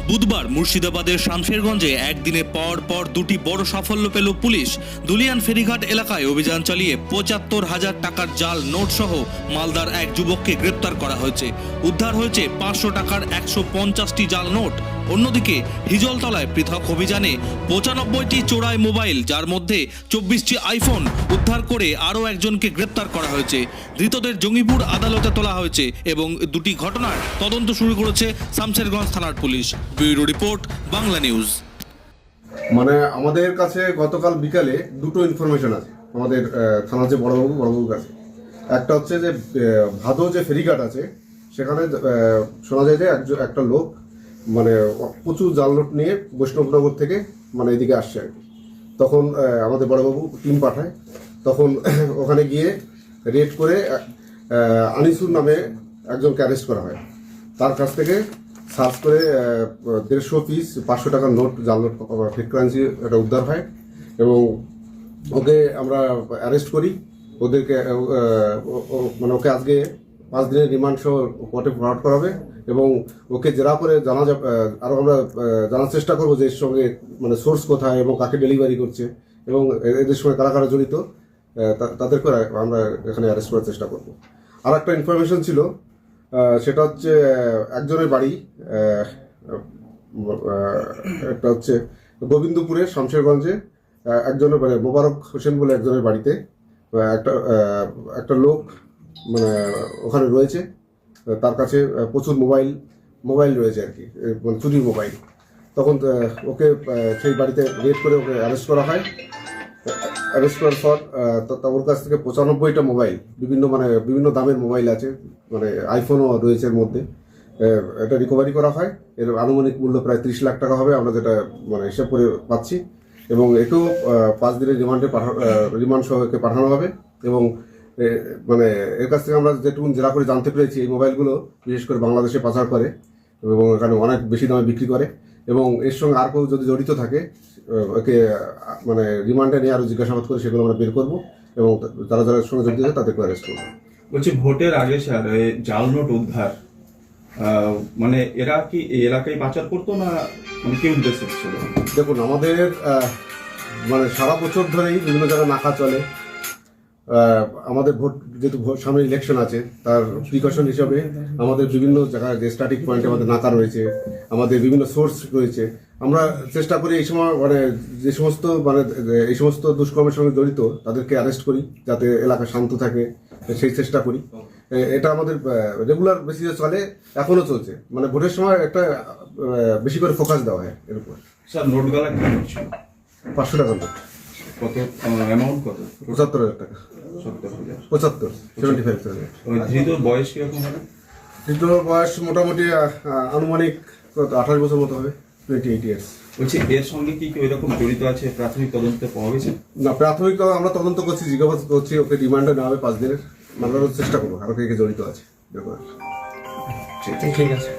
বুধবার মুর্শিদাবাদের শামশেরগঞ্জে একদিনে পর পর দুটি বড় সাফল্য পেল পুলিশ। দুলিয়ান ফেরিঘাট এলাকায় অভিযান চালিয়ে ৭৫,০০০ টাকার জাল নোট সহ মালদার এক যুবককে গ্রেপ্তার করা হয়েছে। উদ্ধার হয়েছে ৫০০ টাকার ১৫০টি জাল নোট। অন্যদিকে হিজলতলায় পৃথক অভিযানে ৯৫টি চোরাই মোবাইল, যার মধ্যে ২৪টি আইফোন উদ্ধার করে আরও একজনকে গ্রেপ্তার করা হয়েছে। ধৃতদের জঙ্গিপুর আদালতে তোলা হয়েছে এবং দুটি ঘটনার তদন্ত শুরু করেছে শামশেরগঞ্জ থানার police. Bureau report, Bangla news. মানে আমাদের কাছে গতকাল বিকালে দুটো ইনফরমেশন আছে আমাদের থানা যে বড়বাবুর কাছে। একটা হচ্ছে যে ভাদো যে ফেরিঘাট আছে সেখানে শোনা যায় যে একটা লোক মানে প্রচুর জাল নোট নিয়ে বৈষ্ণবনগর থেকে মানে এদিকে আসছে আর কি। তখন আমাদের বড়বাবু টিম পাঠায়, তখন ওখানে গিয়ে রেড করে আনিসুর নামে একজনকে অ্যারেস্ট করা হয়। তার কাছ থেকে সার্চ করে ১৫০ পিস ৫০০ টাকার নোট, জাল নোট, ফেক কারেন্সি এটা উদ্ধার হয় এবং ওকে আমরা অ্যারেস্ট করি। ওদেরকে মানে ওকে আজকে ৫ দিনের রিমান্ড সহ কোর্টে ফরওয়ার্ড করা হবে এবং ওকে জেরা করে জানা যাবে। আরও আমরা জানার চেষ্টা করবো যে এর সঙ্গে মানে সোর্স কোথায় এবং কাকে ডেলিভারি করছে এবং এদের সঙ্গে কারা কারা জড়িত তাদেরকে আমরা এখানে অ্যারেস্ট করার চেষ্টা করব। আর একটা ইনফরমেশন ছিল, সেটা হচ্ছে একজনের বাড়ি, একটা হচ্ছে গোবিন্দপুরের শামশেরগঞ্জে একজনের মানে মোবারক হোসেন বলে একজনের বাড়িতে একটা লোক মানে ওখানে রয়েছে। তার কাছে প্রচুর মোবাইল রয়েছে আর কি, মানে চুরির মোবাইল। তখন ওকে সেই বাড়িতে রেড করে ওকে অ্যারেস্ট করা হয়। অ্যারেস্ট করার পর ওর কাছ থেকে ৯৫টা মোবাইল, বিভিন্ন দামের মোবাইল আছে, মানে আইফোনও রয়েছে এর মধ্যে, এটা রিকভারি করা হয়। এর আনুমানিক মূল্য প্রায় ৩০ লাখ টাকা হবে, আমরা যেটা মানে হিসাব করে পাচ্ছি। এবং একেও ৫ দিনের রিমান্ড সহ একে পাঠানো হবে। এবং মানে এর কাছ থেকে আমরা যেটুকু জেরা করে জানতে পেরেছি, এই মোবাইলগুলো বিশেষ করে বাংলাদেশে পাচার করে এবং এখানে অনেক বেশি দামে বিক্রি করে। এবং এর সঙ্গে আর কেউ যদি জড়িত থাকে ওকে মানে রিমান্ডে নিয়ে আরও জিজ্ঞাসাবাদ করে সেগুলো আমরা বের করবো এবং যারা যারা সঙ্গে জড়িত থাকে তাদেরকে অ্যারেস্ট করবো। বলছি, ভোটের আগে স্যার জাল নোট উদ্ধার, মানে এরা কি এই এলাকায় পাচার করতো না মানে কি উদ্দেশ্য ছিল? দেখুন, আমাদের মানে সারা বছর ধরেই বিভিন্ন জায়গায় নাকা চলে। আমাদের ভোট যেহেতু সামনে ইলেকশন আছে, তার প্রিকশন হিসাবে আমাদের বিভিন্ন জায়গায় যে স্ট্যাটিক পয়েন্টে আমাদের নাকা রয়েছে, আমাদের বিভিন্ন সোর্স রয়েছে। আমরা চেষ্টা করি এই সময় মানে এই সমস্ত দুষ্কর্মের সঙ্গে জড়িত তাদেরকে অ্যারেস্ট করি, যাতে এলাকা শান্ত থাকে, সেই চেষ্টা করি। এটা আমাদের রেগুলার বেসিসে চলে, এখনো চলছে। মানে ভোটের সময় একটা বেশি করে ফোকাস দেওয়া হয় এর উপর। স্যার নোটগুলা কি হচ্ছে? ৫০০ টাকার নোট। কত অ্যামাউন্ট? কত? ৭৫,০০০ টাকা। 75 ওই ধৃতর বয়স কিরকম হবে? ধৃতর বয়স মোটামুটি আনুমানিক ২৮ বছর মতো হবে, 28 ইয়ার্স। বলছি, এর সঙ্গে কি ওই রকম জড়িত আছে প্রাথমিক তদন্তে পাওয়া গেছে? না, প্রাথমিক আমরা তদন্ত করছি, জিজ্ঞাসাবাদ করছি। ওকে রিমান্ডে নেওয়া হবে ৫ দিনের, মানানোর চেষ্টা করবো আরো কে জড়িত আছে। ঠিক আছে।